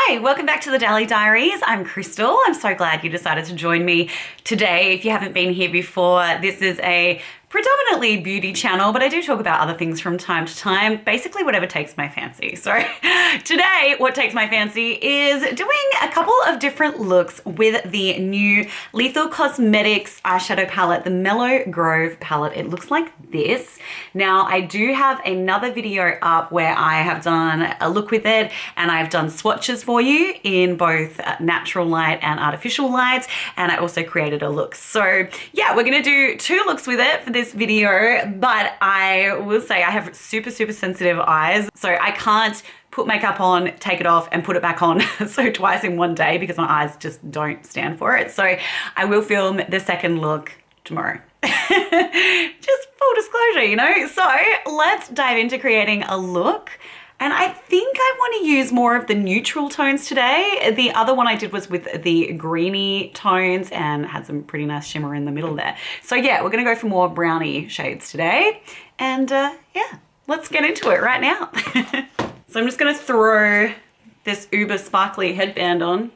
Hi, welcome back to the Dally Diaries. I'm Kristel. I'm so glad you decided to join me today. If you haven't been here before, this is a predominantly beauty channel, but I do talk about other things from time to time, basically whatever takes my fancy. So today, what takes my fancy is doing a couple of different looks with the new Lethal Cosmetics eyeshadow palette, the Mellow Grove palette. It looks like this. Now, I do have another video up where I have done a look with it, and I've done swatches for you in both natural light and artificial light, and I also created a look. So yeah, we're gonna do two looks with it for this video, but I will say I have super sensitive eyes, so I can't put makeup on, take it off, and put it back on so twice in one day because my eyes just don't stand for it. So I will film the second look tomorrow. Just full disclosure, you know? So let's dive into creating a look. And I think I want to use more of the neutral tones today. The other one I did was with the greeny tones and had some pretty nice shimmer in the middle there. So yeah, we're going to go for more brownie shades today. And yeah, let's get into it right now. So I'm just going to throw this uber sparkly headband on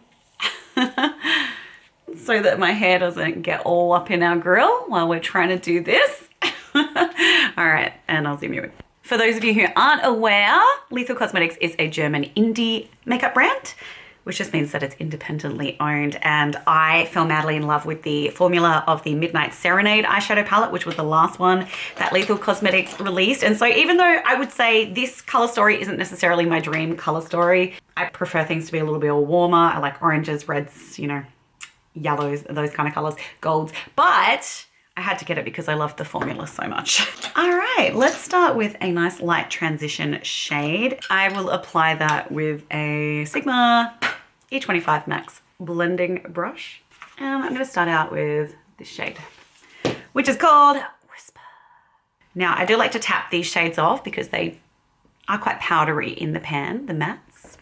so that my hair doesn't get all up in our grill while we're trying to do this. All right, and I'll zoom you in. For those of you who aren't aware, Lethal Cosmetics is a German indie makeup brand, which just means that it's independently owned. And I fell madly in love with the formula of the Midnight Serenade eyeshadow palette, which was the last one that Lethal Cosmetics released. And so even though I would say this color story isn't necessarily my dream color story, I prefer things to be a little bit warmer. I like oranges, reds, you know, yellows, those kind of colors, golds. But I had to get it because I loved the formula so much. All right, let's start with a nice light transition shade. I will apply that with a Sigma E25 Max blending brush. And I'm gonna start out with this shade, which is called Whisper. Now, I do like to tap these shades off because they are quite powdery in the pan, the mattes.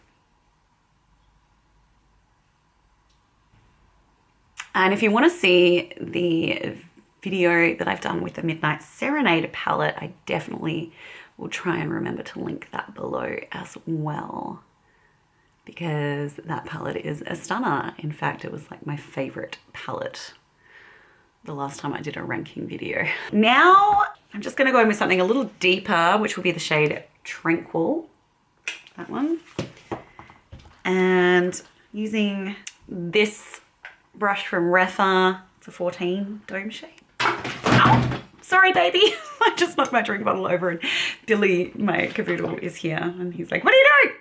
And if you wanna see the video that I've done with the Midnight Serenade palette, I definitely will try and remember to link that below as well, because that palette is a stunner. In fact, it was like my favorite palette the last time I did a ranking video. Now, I'm just gonna go in with something a little deeper, which will be the shade Tranquil, that one. And using this brush from Refa, it's a 14 dome shade. Ow. Sorry, baby. I just knocked my drink bottle over, and Billy, my cavoodle, is here and he's like, what are you doing?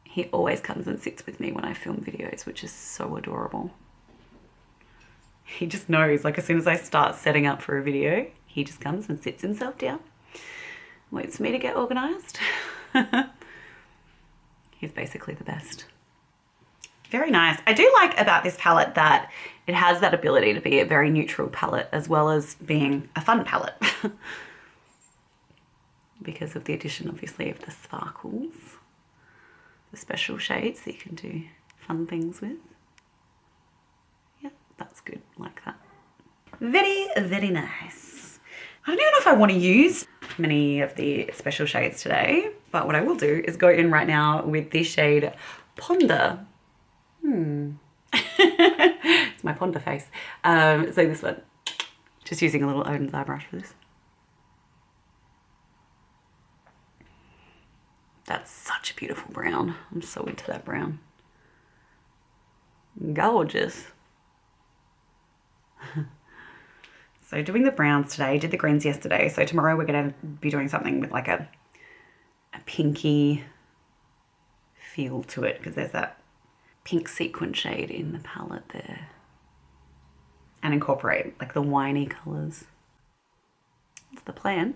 He always comes and sits with me when I film videos, which is so adorable. He just knows, like as soon as I start setting up for a video, he just comes and sits himself down, waits for me to get organized. He's basically the best. Very nice. I do like about this palette that it has that ability to be a very neutral palette as well as being a fun palette. Because of the addition, obviously, of the sparkles, the special shades that you can do fun things with. Yeah, that's good, like that. Very nice. I don't even know if I want to use many of the special shades today, but what I will do is go in right now with the shade Ponder. It's my ponder face. So this one, just using a little Odin's eye brush for this. That's such a beautiful brown. I'm so into that brown. Gorgeous. So doing the browns today, did the greens yesterday. So tomorrow we're gonna be doing something with like a pinky feel to it, because there's that pink sequin shade in the palette there, and incorporate like the winey colors. That's the plan.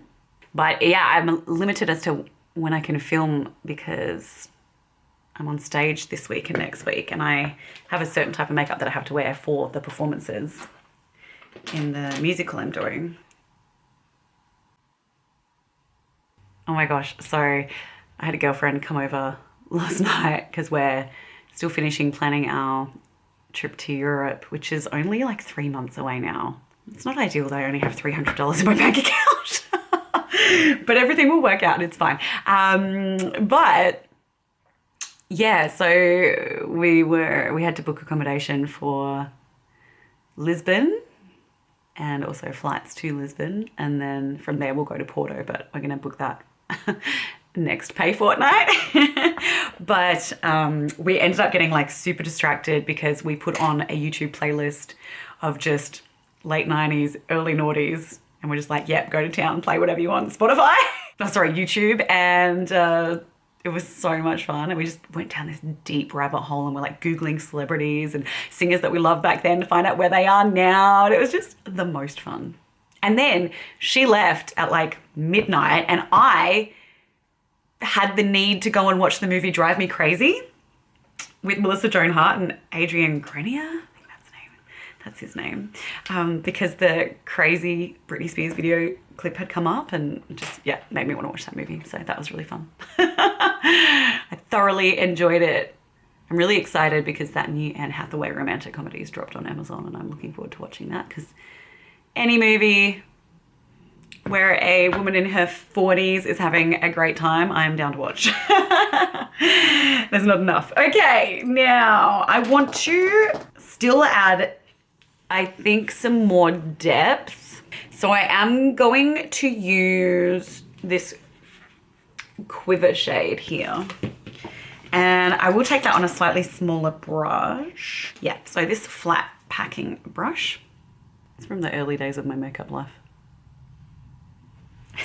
But yeah, I'm limited as to when I can film because I'm on stage this week and next week, and I have a certain type of makeup that I have to wear for the performances in the musical I'm doing. Oh my gosh, so I had a girlfriend come over last night because we're still finishing planning our trip to Europe, which is only like 3 months away now. It's not ideal that I only have $300 in my bank account, but everything will work out and it's fine. But Yeah, so we had to book accommodation for Lisbon and also flights to Lisbon, and then from there we'll go to Porto, but we're gonna book that next pay fortnight. But we ended up getting like super distracted because we put on a YouTube playlist of just late 90s, early noughties, and we're just like, yep, go to town, play whatever you want, Spotify. Oh, sorry, YouTube. And it was so much fun. And we just went down this deep rabbit hole and we're like Googling celebrities and singers that we loved back then to find out where they are now. And it was just the most fun. And then she left at like midnight and I had the need to go and watch the movie Drive Me Crazy with Melissa Joan Hart and Adrian Grenier. I think that's his name. Because the crazy Britney Spears video clip had come up and just, yeah, made me want to watch that movie. So that was really fun. I thoroughly enjoyed it. I'm really excited because that new Anne Hathaway romantic comedy is dropped on Amazon and I'm looking forward to watching that because any movie where a woman in her 40s is having a great time, I am down to watch. There's not enough. Okay, now I want to still add, I think, some more depth. So I am going to use this Quiver shade here. And I will take that on a slightly smaller brush. Yeah, so this flat packing brush. It's from the early days of my makeup life.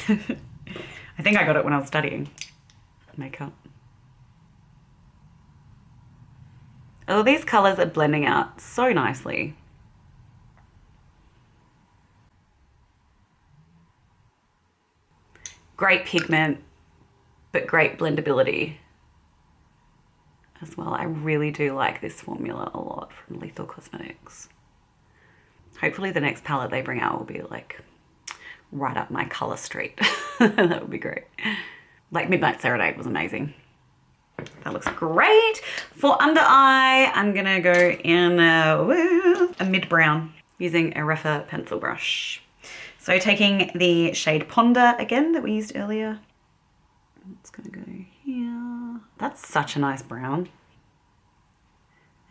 I think I got it when I was studying makeup. Oh, these colors are blending out so nicely. Great pigment, but great blendability as well. I really do like this formula a lot from Lethal Cosmetics. Hopefully the next palette they bring out will be like right up my color street. That would be great. Like Midnight Serenade was amazing. That looks great. For under eye, I'm gonna go in a mid brown using a Refa pencil brush. So taking the shade Ponder again that we used earlier. It's gonna go here. That's such a nice brown.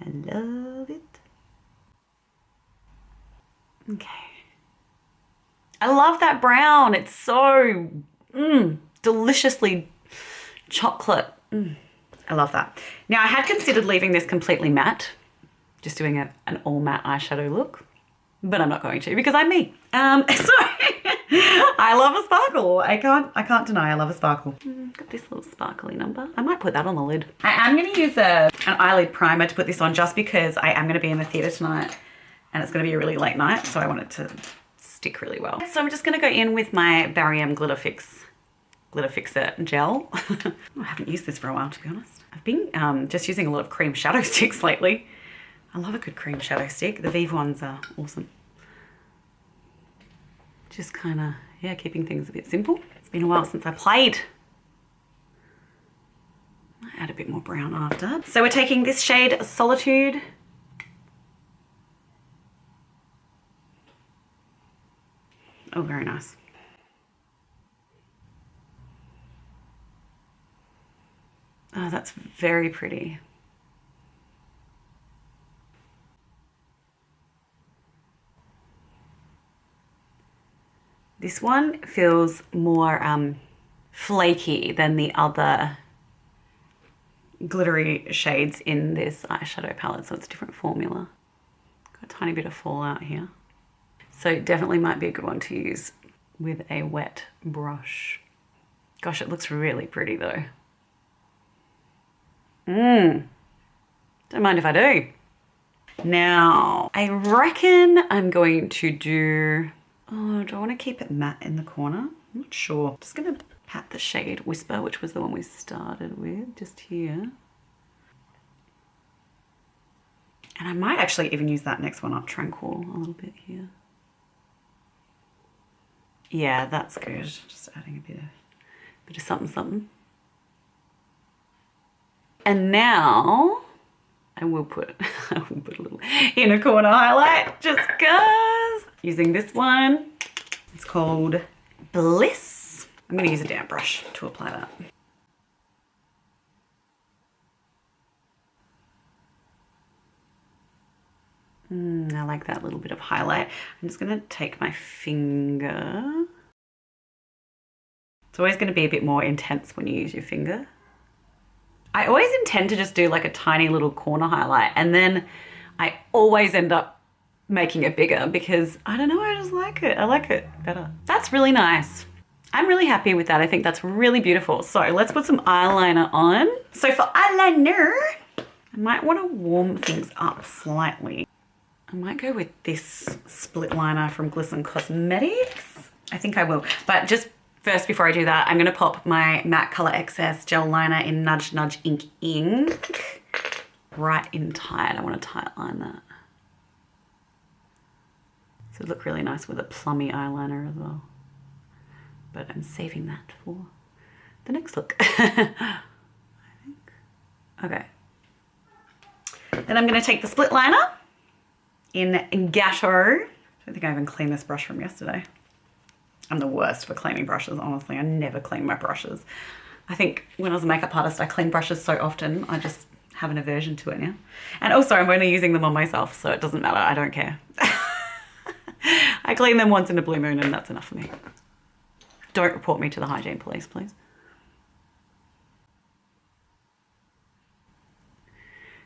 I love it. Okay. I love that brown. It's so deliciously chocolate. I love that. Now I had considered leaving this completely matte, just doing an all matte eyeshadow look, but I'm not going to because I'm me. So I love a sparkle. I can't deny I love a sparkle. Got this little sparkly number. I might put that on the lid. I am going to use an eyelid primer to put this on just because I am going to be in the theatre tonight and it's going to be a really late night, so I want it to stick really well. So I'm just going to go in with my Barry M Glitter Fixer gel. I haven't used this for a while, to be honest. I've been just using a lot of cream shadow sticks lately. I love a good cream shadow stick. The Vive ones are awesome. Just kind of, yeah, keeping things a bit simple. It's been a while since I played. I'll add a bit more brown after. So we're taking this shade Solitude. Oh, very nice. Oh, that's very pretty. This one feels more flaky than the other glittery shades in this eyeshadow palette, so it's a different formula. Got a tiny bit of fallout here. So definitely might be a good one to use with a wet brush. Gosh, it looks really pretty though. Don't mind if I do. Now, I reckon I'm going to do, oh, do I want to keep it matte in the corner? I'm not sure. I'm just going to pat the shade Whisper, which was the one we started with, just here. And I might actually even use that next one up, Tranquil, a little bit here. Yeah, that's good. Just adding a bit of something, something. And now I will put a little inner corner highlight just because. Using this one. It's called Bliss. I'm going to use a damp brush to apply that. I like that little bit of highlight. I'm just gonna take my finger. It's always gonna be a bit more intense when you use your finger. I always intend to just do like a tiny little corner highlight, and then I always end up making it bigger because I don't know, I just like it. I like it better. That's really nice. I'm really happy with that. I think that's really beautiful. So let's put some eyeliner on. So for eyeliner, I might want to warm things up slightly. I might go with this split liner from Lethal Cosmetics. I think I will, but just first, before I do that, I'm gonna pop my Matte Color XS gel liner in Nudge Nudge Ink right in tight. I wanna tight line that. So it'd look really nice with a plummy eyeliner as well. But I'm saving that for the next look, I think. Okay. Then I'm gonna take the split liner in Gateau. I don't think I even cleaned this brush from yesterday. I'm the worst for cleaning brushes, honestly. I never clean my brushes. I think when I was a makeup artist, I clean brushes so often, I just have an aversion to it now. And also I'm only using them on myself, so it doesn't matter, I don't care. I clean them once in a blue moon and that's enough for me. Don't report me to the hygiene police, please.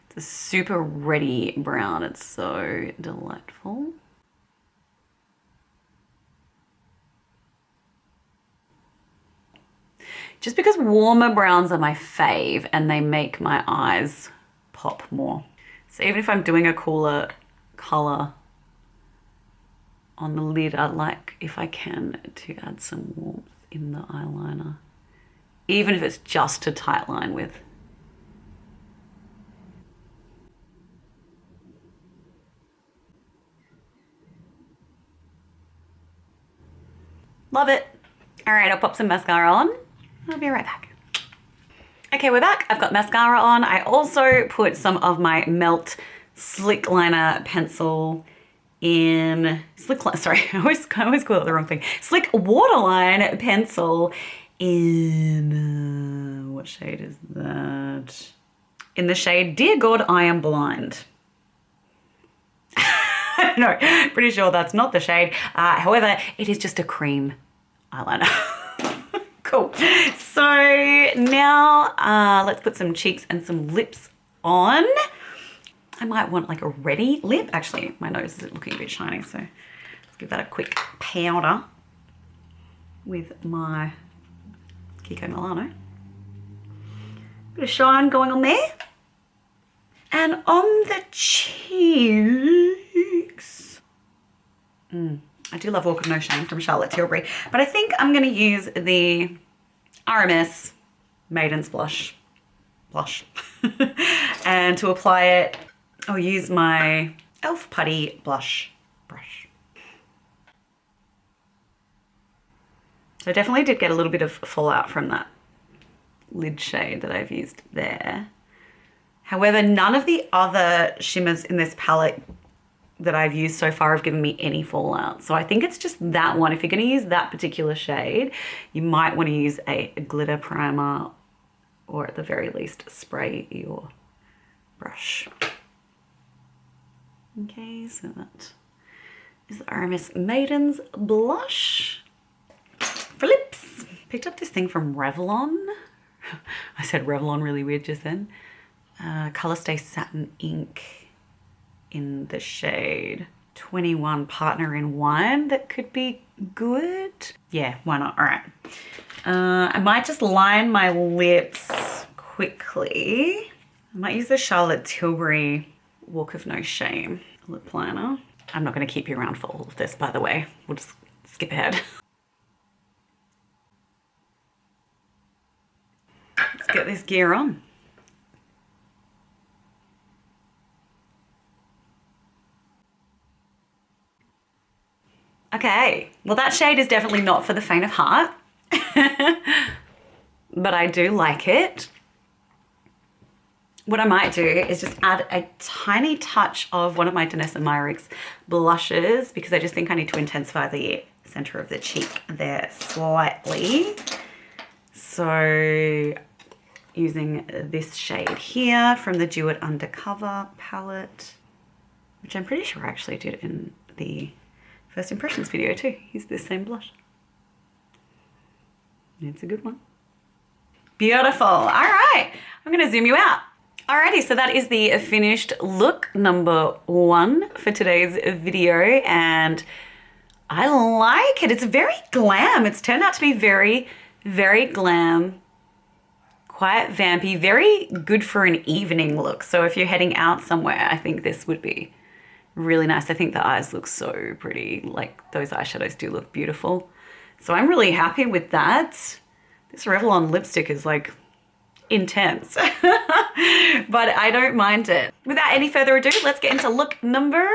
It's a super reddy brown, it's so delightful. Just because warmer browns are my fave and they make my eyes pop more. So even if I'm doing a cooler color on the lid, I like, if I can, to add some warmth in the eyeliner. Even if it's just to tight line with. Love it. All right, I'll pop some mascara on. I'll be right back. Okay, we're back. I've got mascara on. I also put some of my Melt Slick Liner pencil in, sorry, I always call it the wrong thing. Slick Waterline pencil in, what shade is that? In the shade Dear God, I Am Blind. No, pretty sure that's not the shade. However, it is just a cream eyeliner. Cool. So now let's put some cheeks and some lips on. I might want like a reddy lip. Actually, my nose is looking a bit shiny, so let's give that a quick powder with my Kiko Milano. Bit of shine going on there. And on the cheeks, I do love Walk of No Shame from Charlotte Tilbury, but I think I'm gonna use the RMS Maiden's blush. And to apply it, I'll use my e.l.f. Putty blush brush. So I definitely did get a little bit of fallout from that lid shade that I've used there. However, none of the other shimmers in this palette that I've used so far have given me any fallout. So I think it's just that one. If you're gonna use that particular shade, you might wanna use a glitter primer, or at the very least, spray your brush. Okay, so that is the RMS Maiden's blush. For lips, picked up this thing from Revlon. I said Revlon really weird just then. Colourstay Satin Ink in the shade 21 Partner in Wine. That could be good. Yeah, why not? All right. I might just line my lips quickly. I might use the Charlotte Tilbury Walk of No Shame lip liner. I'm not going to keep you around for all of this, by the way. We'll just skip ahead. Let's get this gear on. Okay, well that shade is definitely not for the faint of heart, but I do like it. What I might do is just add a tiny touch of one of my Danessa Myricks blushes, because I just think I need to intensify the center of the cheek there slightly. So using this shade here from the Do It Undercover palette. which I'm pretty sure I actually did in the first impressions video too. Use this same blush. It's a good one. Beautiful. All right, I'm gonna zoom you out. Alrighty, so that is the finished look number 1 for today's video, and I like it. It's very glam. It's turned out to be very, very glam, quite vampy, very good for an evening look. So if you're heading out somewhere, I think this would be really nice. I think the eyes look so pretty. Like, those eyeshadows do look beautiful. So I'm really happy with that. This Revlon lipstick is like intense, but I don't mind it. Without any further ado, let's get into look number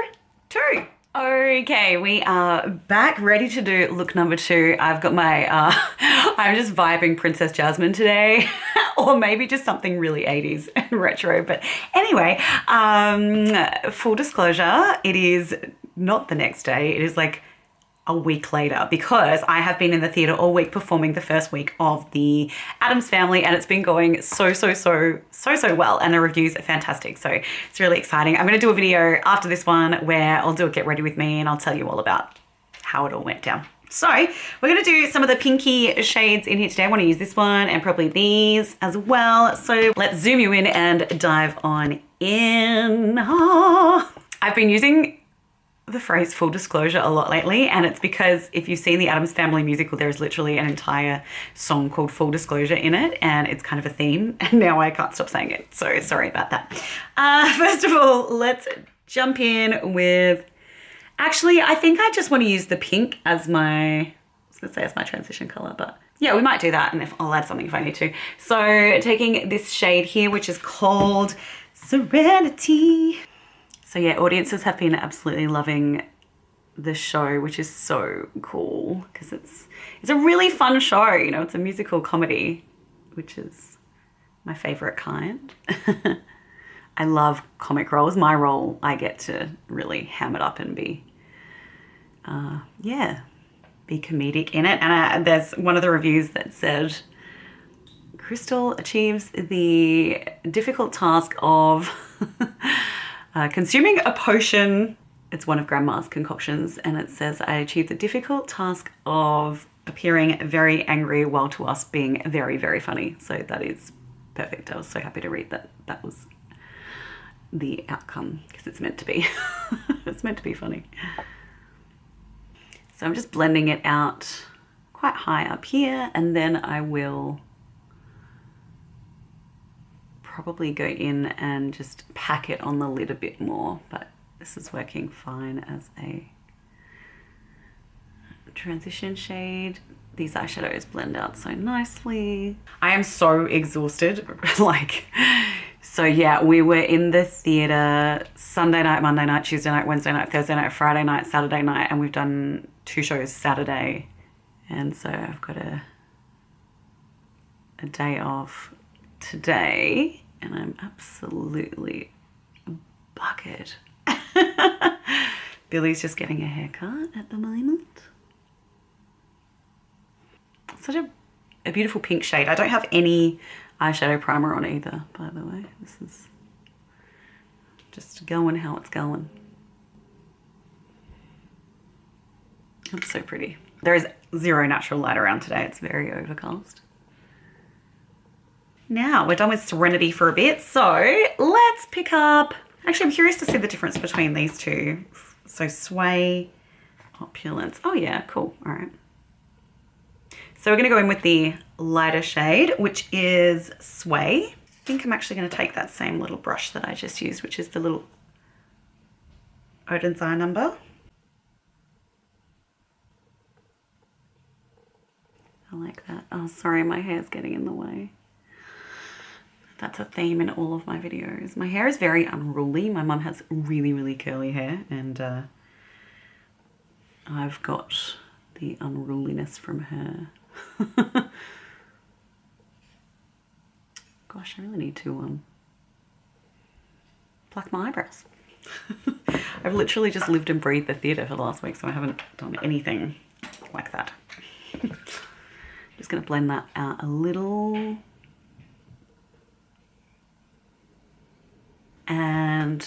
2. Okay, we are back ready to do look number 2. I've got my, I'm just vibing Princess Jasmine today, or maybe just something really 80s and retro. But anyway, full disclosure, it is not the next day. It is like a week later, because I have been in the theatre all week performing the first week of the Addams Family, and it's been going so well, and the reviews are fantastic. So it's really exciting. I'm going to do a video after this one where I'll do a get ready with me and I'll tell you all about how it all went down. So we're going to do some of the pinky shades in here today. I want to use this one and probably these as well. So let's zoom you in and dive on in. I've been using the phrase full disclosure a lot lately, and it's because if you've seen the Addams Family musical, there's literally an entire song called Full Disclosure in it, and it's kind of a theme, and now I can't stop saying it, so sorry about that. First of all, let's jump in with, actually, I think I just want to use the pink as my, I was gonna say as my transition color, but yeah, we might do that, and I'll add something if I need to. So taking this shade here, which is called Serenity. So yeah, audiences have been absolutely loving the show, which is so cool because it's a really fun show. You know, it's a musical comedy, which is my favorite kind. I love comic roles. My role, I get to really ham it up and be, be comedic in it. And there's one of the reviews that said, Kristel achieves the difficult task of consuming a potion. It's one of Grandma's concoctions, and it says, I achieved the difficult task of appearing very angry while to us being very, very funny. So that is perfect. I was so happy to read that that was the outcome, because it's meant to be. It's meant to be funny. So I'm just blending it out quite high up here, and then I will probably go in and just pack it on the lid a bit more, but this is working fine as a transition shade. These eyeshadows blend out so nicely. I am so exhausted. So yeah, we were in the theatre Sunday night, Monday night, Tuesday night, Wednesday night, Thursday night, Friday night, Saturday night, and we've done 2 shows Saturday. And so I've got a day off today, and I'm absolutely bucketed. Billy's just getting a haircut at the moment. Such a beautiful pink shade. I don't have any eyeshadow primer on either, by the way. This is just going how it's going. It's so pretty. There is zero natural light around today. It's very overcast. Now we're done with Serenity for a bit, so let's pick up, actually I'm curious to see the difference between these two. So Sway, Opulence. Oh yeah, cool, all right. So we're gonna go in with the lighter shade, which is Sway. I think I'm actually gonna take that same little brush that I just used, which is the little Odin's Eye number. I like that. Oh, sorry, my hair's getting in the way. That's a theme in all of my videos. My hair is very unruly. My mum has really, really curly hair, and I've got the unruliness from her. Gosh, I really need to pluck my eyebrows. I've literally just lived and breathed the theatre for the last week, so I haven't done anything like that. Just gonna blend that out a little. And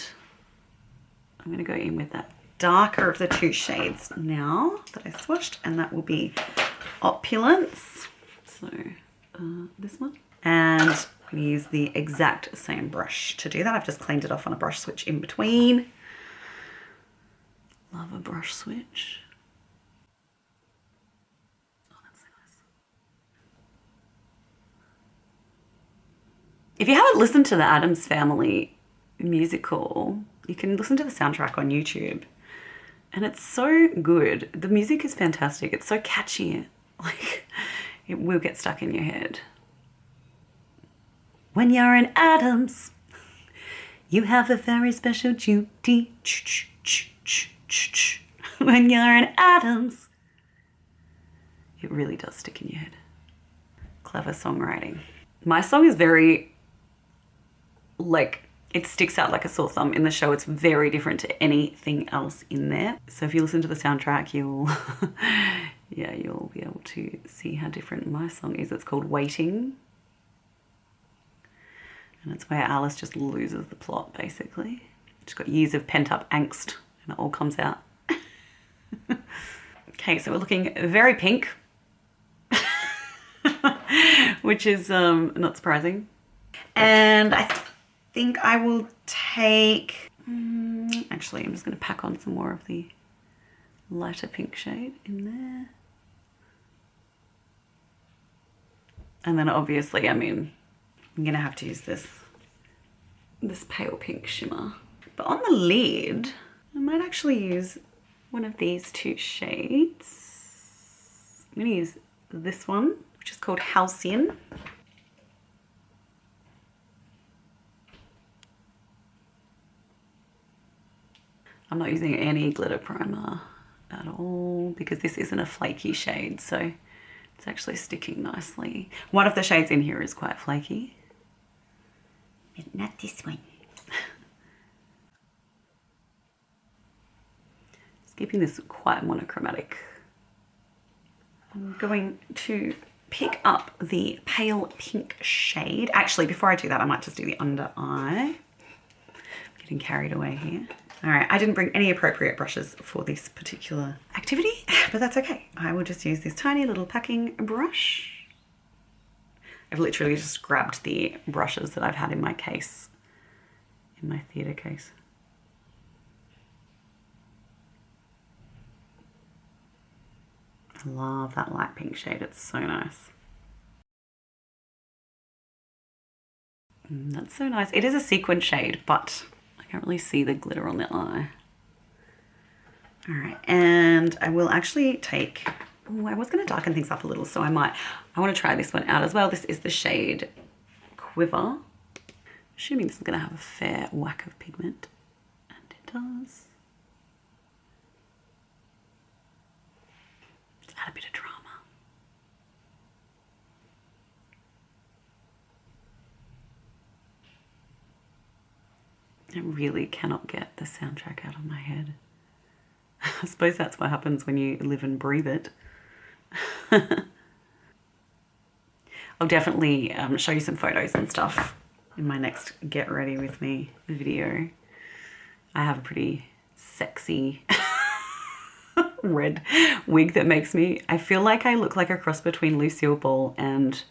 I'm going to go in with that darker of the two shades now that I swatched, and that will be Opulence. So this one. And I'm going to use the exact same brush to do that. I've just cleaned it off on a brush switch in between. Love a brush switch. Oh, that's so nice. If you haven't listened to the Addams Family musical, you can listen to the soundtrack on YouTube. And it's so good. The music is fantastic. It's so catchy. Like, it will get stuck in your head. When you're an Addams, you have a very special duty. When you're an Addams. It really does stick in your head. Clever songwriting. My song is very, like, it sticks out like a sore thumb in the show. It's very different to anything else in there. So if you listen to the soundtrack, you'll, yeah, you'll be able to see how different my song is. It's called Waiting. And it's where Alice just loses the plot, basically. She's got years of pent-up angst, and it all comes out. Okay, so we're looking very pink, which is not surprising. And I think I will take, actually, I'm just going to pack on some more of the lighter pink shade in there. And then obviously, I mean, I'm going to have to use this pale pink shimmer. But on the lid, I might actually use one of these two shades. I'm going to use this one, which is called Halcyon. I'm not using any glitter primer at all because this isn't a flaky shade, so it's actually sticking nicely. One of the shades in here is quite flaky, but not this one. Just keeping this quite monochromatic. I'm going to pick up the pale pink shade. Actually, before I do that, I might just do the under eye. I'm getting carried away here. All right, I didn't bring any appropriate brushes for this particular activity, but that's okay. I will just use this tiny little packing brush. I've literally just grabbed the brushes that I've had in my case, in my theatre case. I love that light pink shade, it's so nice. That's so nice. It is a sequin shade, but I can't really see the glitter on the eye. All right, and I will actually take, oh, I was gonna darken things up a little, so I want to try this one out as well. This is the shade Quiver. Assuming this is gonna have a fair whack of pigment, and it does. Just add a bit of drama. I really cannot get the soundtrack out of my head. I suppose that's what happens when you live and breathe it. I'll definitely show you some photos and stuff in my next Get Ready With Me video. I have a pretty sexy red wig that makes me, I feel like I look like a cross between Lucille Ball and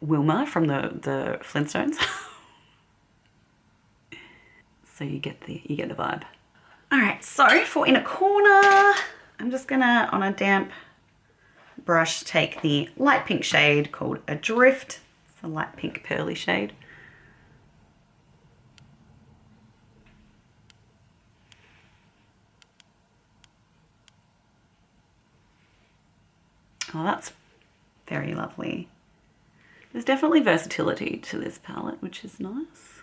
Wilma from the Flintstones. So you get the vibe. All right, so for inner corner, I'm just gonna, on a damp brush, take the light pink shade called Adrift. It's a light pink pearly shade. Oh, that's very lovely. There's definitely versatility to this palette, which is nice.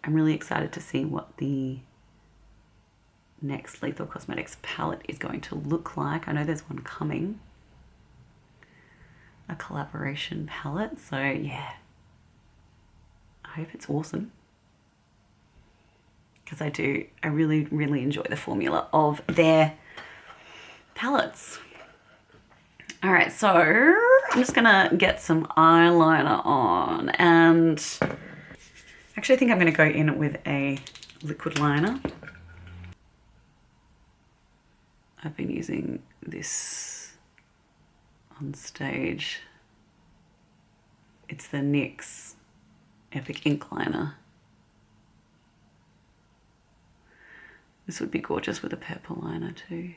I'm really excited to see what the next Lethal Cosmetics palette is going to look like. I know there's one coming, a collaboration palette, so yeah, I hope it's awesome, because I really enjoy the formula of their palettes. All right, so I'm just gonna get some eyeliner on, and Actually, I think I'm going to go in with a liquid liner. I've been using this on stage. It's the NYX Epic Ink Liner. This would be gorgeous with a purple liner too.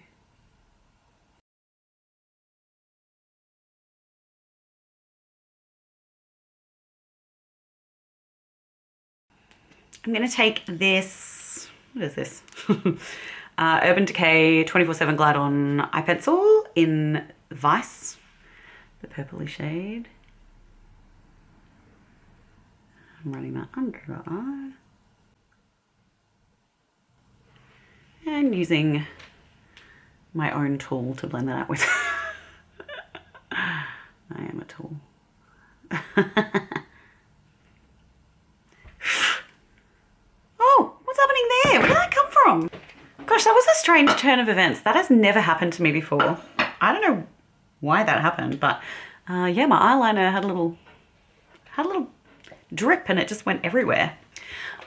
I'm going to take this, what is this? Urban Decay 24/7 Glide On Eye Pencil in Vice, the purpley shade. I'm running that under the eye. And using my own tool to blend that out with. I am a tool. Oh, what's happening there? Where did that come from? Gosh, that was a strange turn of events. That has never happened to me before. I don't know why that happened, but yeah, my eyeliner had a little drip and it just went everywhere.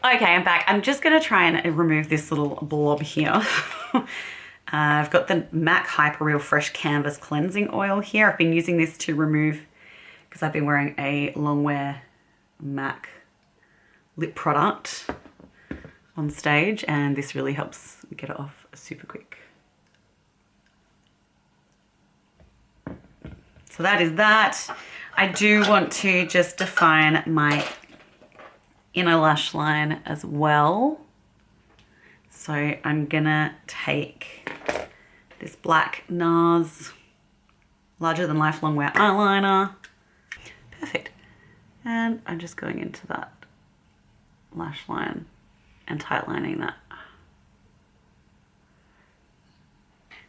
Okay, I'm back. I'm just gonna try and remove this little blob here. I've got the MAC Hyper Real Fresh Canvas Cleansing Oil here. I've been using this to remove, because I've been wearing a Longwear MAC lip product on stage, and this really helps get it off super quick. So that is that. I do want to just define my inner lash line as well. So I'm gonna take this black NARS Larger Than Life Longwear eyeliner. Perfect. And I'm just going into that lash line and tightlining that.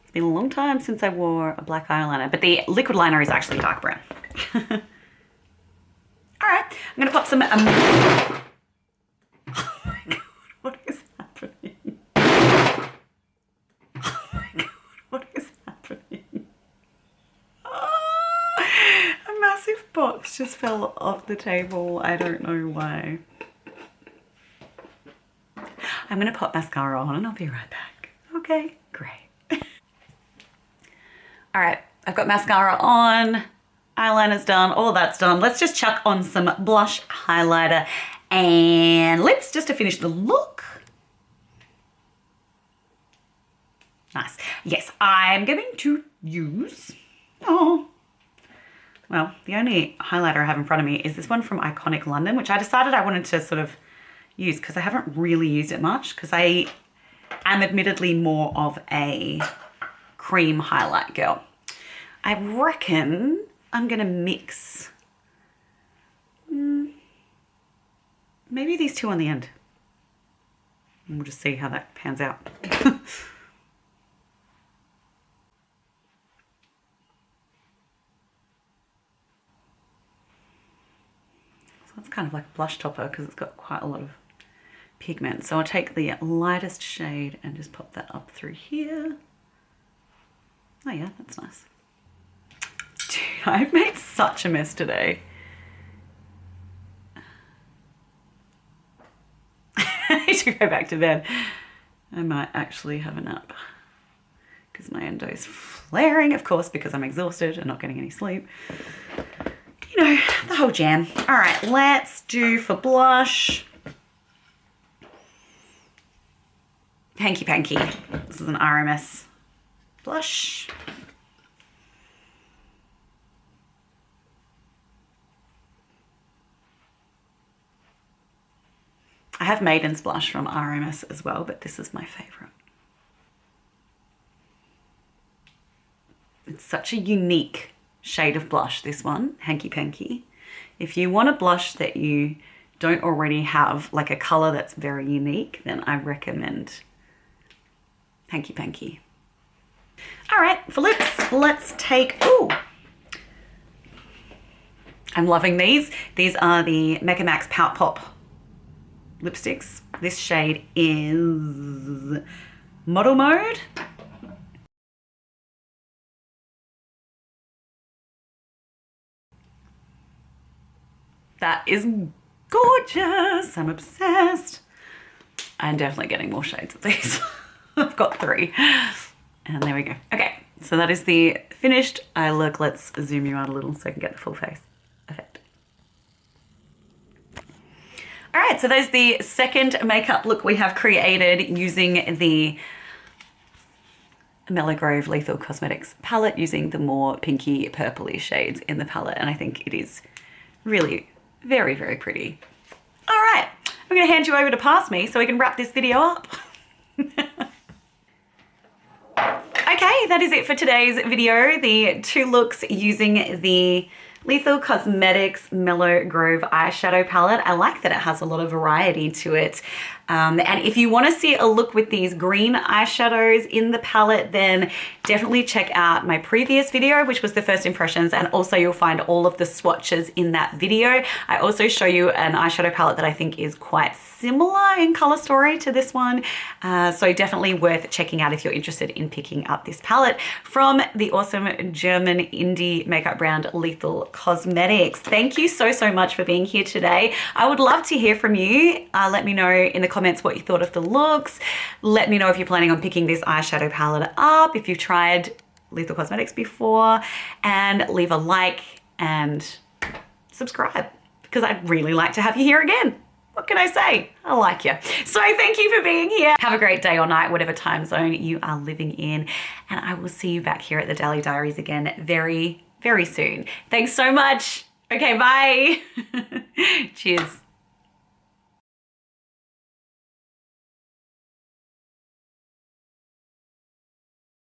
It's been a long time since I wore a black eyeliner, but the liquid liner is actually dark brown. All right, I'm gonna pop some, oh my God, what is happening? Oh my God, what is happening? Oh, a massive box just fell off the table. I don't know why. I'm gonna pop mascara on and I'll be right back. Okay, great. All right, I've got mascara on, eyeliner's done, all that's done. Let's just chuck on some blush, highlighter, and lips just to finish the look. Nice. Yes, I'm going to use, well, the only highlighter I have in front of me is this one from Iconic London, which I decided I wanted to sort of use because I haven't really used it much, because I am admittedly more of a cream highlight girl. I reckon I'm gonna mix maybe these two on the end. And we'll just see how that pans out. So it's kind of like a blush topper because it's got quite a lot of pigment. So I'll take the lightest shade and just pop that up through here. Oh yeah, that's nice. Dude, I've made such a mess today. I need to go back to bed. I might actually have a nap because my endo is flaring, of course, because I'm exhausted and not getting any sleep. You know, the whole jam. All right, let's do for blush. Hanky Panky. This is an RMS blush. I have Maiden's blush from RMS as well, but this is my favorite. It's such a unique shade of blush, this one, Hanky Panky. If you want a blush that you don't already have, like a color that's very unique, then I recommend Hanky Panky. All right, for lips, let's take, ooh, I'm loving these. These are the Mecca Max Pout Pop lipsticks. This shade is Model Mode. That is Gorgeous. I'm obsessed. I'm definitely getting more shades of these. I've got 3. And there we go. Okay, so that is the finished eye look. Let's zoom you out a little so I can get the full face effect. All right, so there's the second makeup look we have created using the Mellow Grove Lethal Cosmetics palette, using the more pinky purpley shades in the palette. And I think it is really very, very pretty. All right, I'm gonna hand you over to Pass Me so we can wrap this video up. Okay, that is it for today's video. The 2 looks using the Lethal Cosmetics Mellow Grove eyeshadow palette. I like that it has a lot of variety to it. And if you want to see a look with these green eyeshadows in the palette, then definitely check out my previous video, which was the first impressions, and also you'll find all of the swatches in that video. I also show you an eyeshadow palette that I think is quite similar in color story to this one. So definitely worth checking out if you're interested in picking up this palette from the awesome German indie makeup brand Lethal Cosmetics. Thank you so, so much for being here today. I would love to hear from you. Let me know in the comments what you thought of the looks. Let me know if you're planning on picking this eyeshadow palette up, if you've tried Lethal Cosmetics before, and leave a like and subscribe, because I'd really like to have you here again. What can I say? I like you. So thank you for being here. Have a great day or night, whatever time zone you are living in. And I will see you back here at the Dally Diaries again very, very soon. Thanks so much. Okay, bye. Cheers.